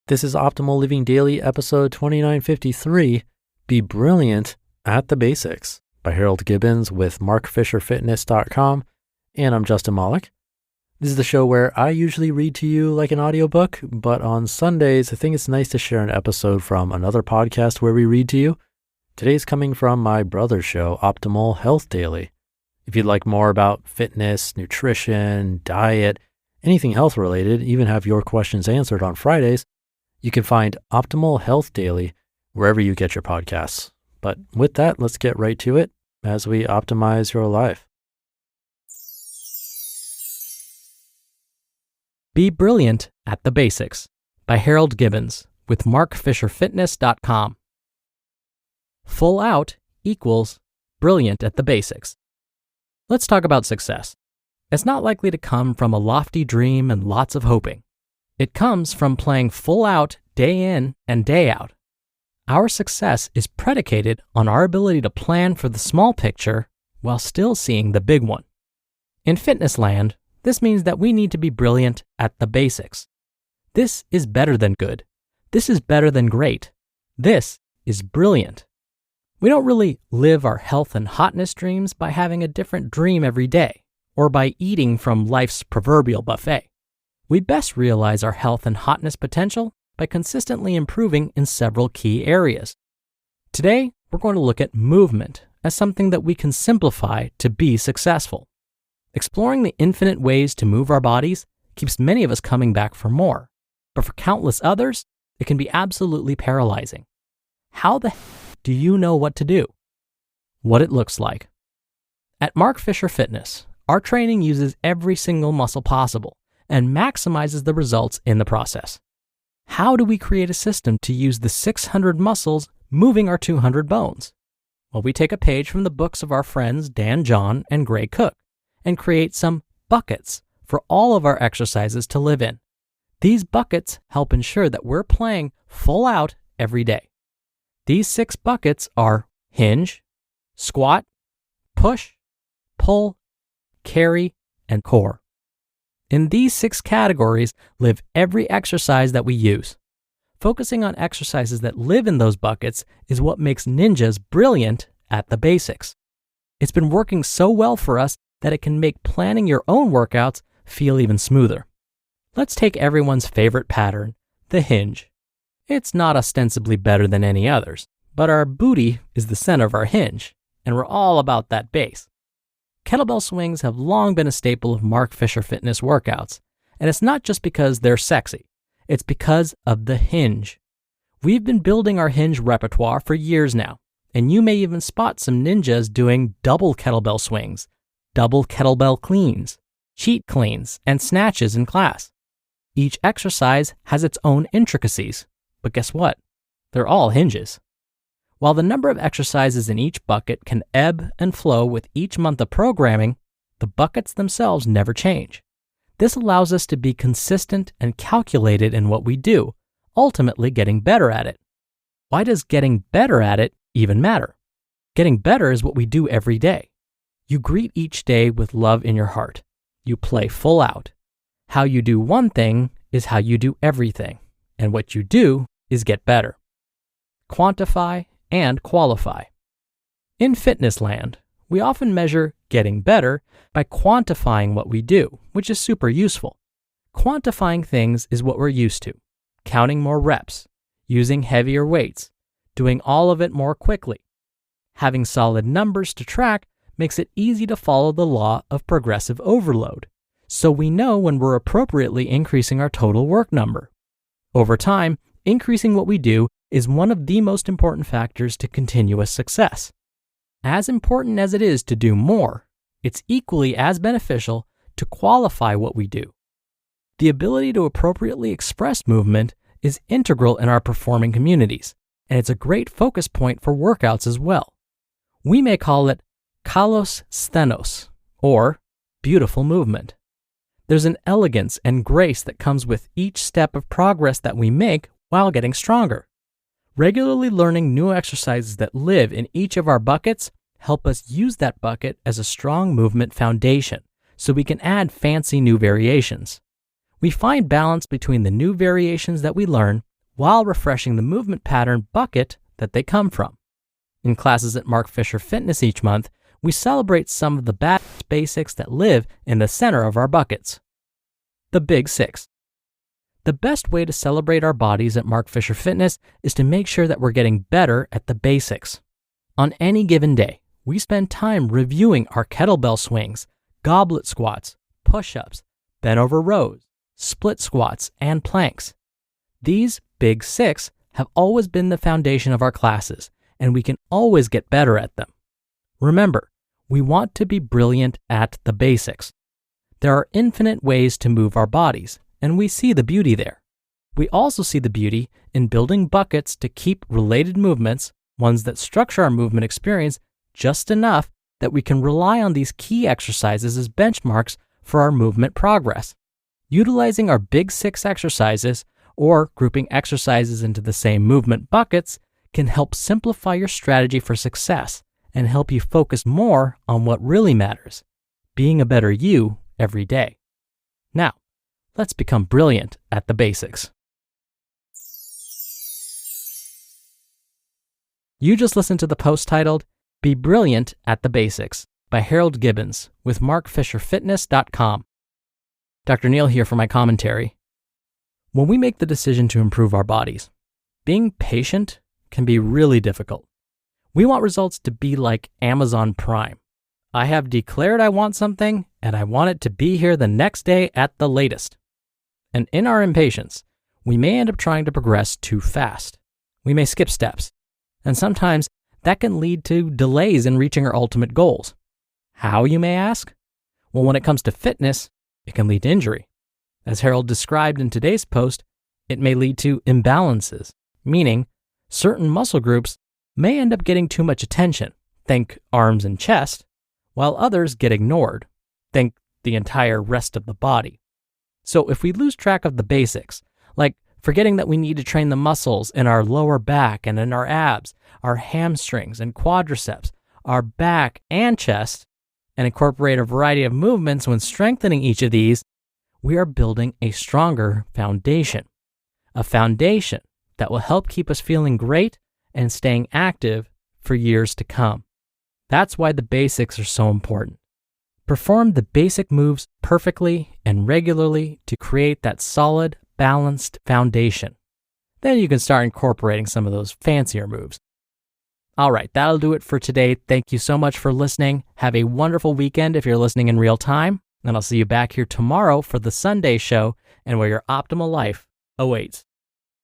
This is Optimal Living Daily, episode 2953, Be Brilliant at the Basics, by Harold Gibbons with markfisherfitness.com, and I'm Justin Malik. This is the show where I usually read to you like an audiobook, but on Sundays, I think it's nice to share an episode from another podcast where we read to you. Today's coming from my brother's show, Optimal Health Daily. If you'd like more about fitness, nutrition, diet, anything health related, even have your questions answered on Fridays, you can find Optimal Health Daily wherever you get your podcasts. But with that, let's get right to it as we optimize your life. Be Brilliant at the Basics, by Harold Gibbons with markfisherfitness.com. Full out equals brilliant at the basics. Let's talk about success. It's not likely to come from a lofty dream and lots of hoping. It comes from playing full out day in and day out. Our success is predicated on our ability to plan for the small picture while still seeing the big one. In fitness land, this means that we need to be brilliant at the basics. This is better than good. This is better than great. This is brilliant. We don't really live our health and hotness dreams by having a different dream every day or by eating from life's proverbial buffet. We best realize our health and hotness potential by consistently improving in several key areas. Today, we're going to look at movement as something that we can simplify to be successful. Exploring the infinite ways to move our bodies keeps many of us coming back for more, but for countless others, it can be absolutely paralyzing. How the heck do you know what to do? What it looks like. At Mark Fisher Fitness, our training uses every single muscle possible and maximizes the results in the process. How do we create a system to use the 600 muscles moving our 200 bones? Well, we take a page from the books of our friends Dan John and Gray Cook and create some buckets for all of our exercises to live in. These buckets help ensure that we're playing full out every day. These 6 buckets are hinge, squat, push, pull, carry, and core. In these 6 categories live every exercise that we use. Focusing on exercises that live in those buckets is what makes ninjas brilliant at the basics. It's been working so well for us that it can make planning your own workouts feel even smoother. Let's take everyone's favorite pattern, the hinge. It's not ostensibly better than any others, but our booty is the center of our hinge, and we're all about that base. Kettlebell swings have long been a staple of Mark Fisher Fitness workouts, and it's not just because they're sexy. It's because of the hinge. We've been building our hinge repertoire for years now, and you may even spot some ninjas doing double kettlebell swings, double kettlebell cleans, cheat cleans, and snatches in class. Each exercise has its own intricacies, but guess what? They're all hinges. While the number of exercises in each bucket can ebb and flow with each month of programming, the buckets themselves never change. This allows us to be consistent and calculated in what we do, ultimately getting better at it. Why does getting better at it even matter? Getting better is what we do every day. You greet each day with love in your heart. You play full out. How you do one thing is how you do everything, and what you do is get better. Quantify and qualify. In fitness land, we often measure getting better by quantifying what we do, which is super useful. Quantifying things is what we're used to. Counting more reps, using heavier weights, doing all of it more quickly. Having solid numbers to track makes it easy to follow the law of progressive overload, so we know when we're appropriately increasing our total work number. Over time, increasing what we do is one of the most important factors to continuous success. As important as it is to do more, it's equally as beneficial to qualify what we do. The ability to appropriately express movement is integral in our performing communities, and it's a great focus point for workouts as well. We may call it kalos stenos, or beautiful movement. There's an elegance and grace that comes with each step of progress that we make while getting stronger. Regularly learning new exercises that live in each of our buckets help us use that bucket as a strong movement foundation so we can add fancy new variations. We find balance between the new variations that we learn while refreshing the movement pattern bucket that they come from. In classes at Mark Fisher Fitness each month, we celebrate some of the basics that live in the center of our buckets. The Big Six. The best way to celebrate our bodies at Mark Fisher Fitness is to make sure that we're getting better at the basics. On any given day, we spend time reviewing our kettlebell swings, goblet squats, push-ups, bent over rows, split squats, and planks. These Big Six have always been the foundation of our classes, and we can always get better at them. Remember, we want to be brilliant at the basics. There are infinite ways to move our bodies, and we see the beauty there. We also see the beauty in building buckets to keep related movements, ones that structure our movement experience just enough that we can rely on these key exercises as benchmarks for our movement progress. Utilizing our Big Six exercises or grouping exercises into the same movement buckets can help simplify your strategy for success and help you focus more on what really matters, being a better you every day. Now, let's become brilliant at the basics. You just listened to the post titled, Be Brilliant at the Basics by Harold Gibbons with markfisherfitness.com. Dr. Neal here for my commentary. When we make the decision to improve our bodies, being patient can be really difficult. We want results to be like Amazon Prime. I have declared I want something, and I want it to be here the next day at the latest. And in our impatience, we may end up trying to progress too fast. We may skip steps, and sometimes that can lead to delays in reaching our ultimate goals. How, you may ask? Well, when it comes to fitness, it can lead to injury. As Harold described in today's post, it may lead to imbalances, meaning certain muscle groups may end up getting too much attention, think arms and chest, while others get ignored, think the entire rest of the body. So if we lose track of the basics, like forgetting that we need to train the muscles in our lower back and in our abs, our hamstrings and quadriceps, our back and chest, and incorporate a variety of movements when strengthening each of these, we are building a stronger foundation. A foundation that will help keep us feeling great and staying active for years to come. That's why the basics are so important. Perform the basic moves perfectly and regularly to create that solid, balanced foundation. Then you can start incorporating some of those fancier moves. All right, that'll do it for today. Thank you so much for listening. Have a wonderful weekend if you're listening in real time, and I'll see you back here tomorrow for the Sunday show and where your optimal life awaits.